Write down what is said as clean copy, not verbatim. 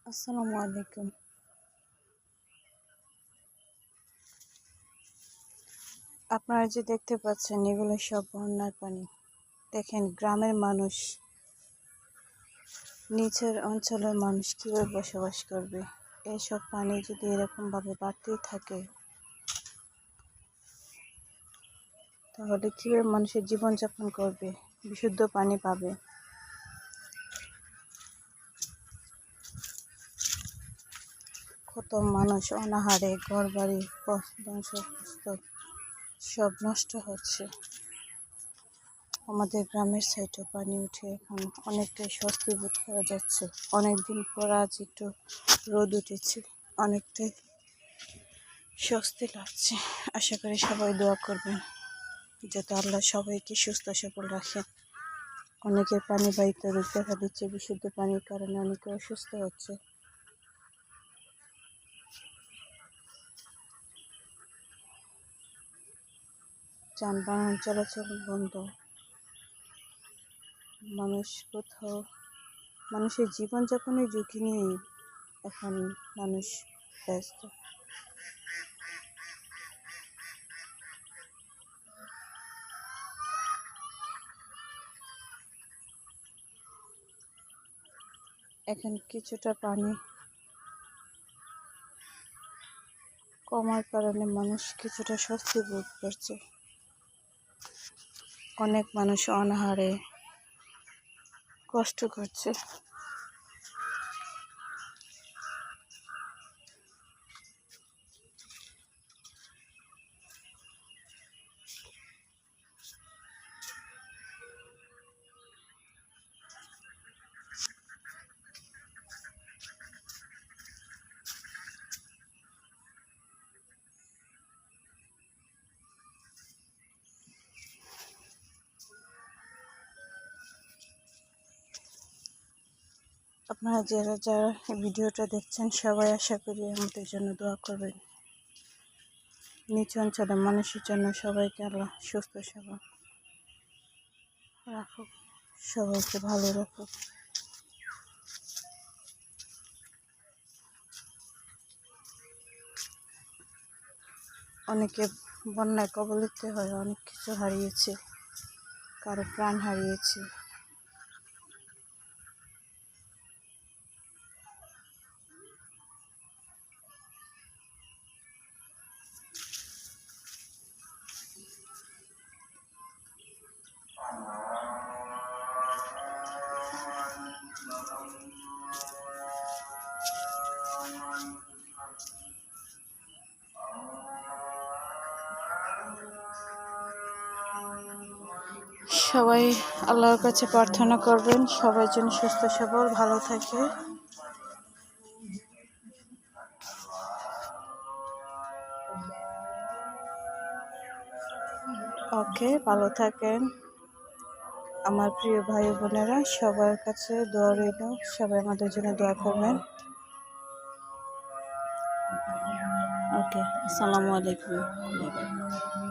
আসসালামু আলাইকুম। আপনারা যে দেখতে পাচ্ছেন এগুলো সব বন্যার পানি। দেখেন গ্রামের মানুষ, নিচের অঞ্চলের মানুষ কীভাবে বসবাস করবে। এসব পানি যদি এরকমভাবে বাড়তেই থাকে তাহলে কীভাবে মানুষের জীবনযাপন করবে, বিশুদ্ধ পানি পাবে। কত মানুষ অনাহারে ঘরবাড়ি ধ্বংসগ্রস্ত, সব নষ্ট হচ্ছে। আমাদের গ্রামের সাইডে পানি উঠে এখন অনেকটাই স্বস্তি বোধ করা যাচ্ছে। অনেকদিন পর আজ একটু রোদ উঠেছে, অনেকটাই স্বস্তি লাগছে। আশা করি সবাই দোয়া করবেন যাতে আল্লাহ সবাইকে সুস্থ সবল রাখে। অনেকের পানিবাহিত রোগ দেখা দিচ্ছে, বিশুদ্ধ পানির কারণে অনেকে অসুস্থ হচ্ছে। যানবাহন চলাচল বন্ধ, মানুষের জীবনযাপনের ঝুঁকি নিয়ে এখন মানুষ ব্যস্ত। এখন কিছুটা পানি কমার কারণে মানুষ কিছুটা স্বস্তি বোধ করছে। অনেক মানুষ অনাহারে কষ্ট করছে। আপনারা যারা যারা এই ভিডিওটা দেখছেন সবাই আশা করি আমাদের জন্য দোয়া করবেন। নিচু অঞ্চলের মানুষের জন্য সবাইকে আল্লাহ সুস্থ সবল রাখুক, সবাইকে ভালো রাখুক। অনেকে বন্যায় কবলিত হয়ে অনেক কিছু হারিয়েছে, কারো প্রাণ হারিয়েছে। সবাই আল্লাহর কাছে প্রার্থনা করবেন সবাই যেন সুস্থ সবল ভালো থাকে। ওকে, ভালো থাকেন আমার প্রিয় ভাই বোনেরা। সবার কাছে দোয়া রইল, সবাই আমাদের জন্য দোয়া করবেন। ওকে, আসসালামু আলাইকুম।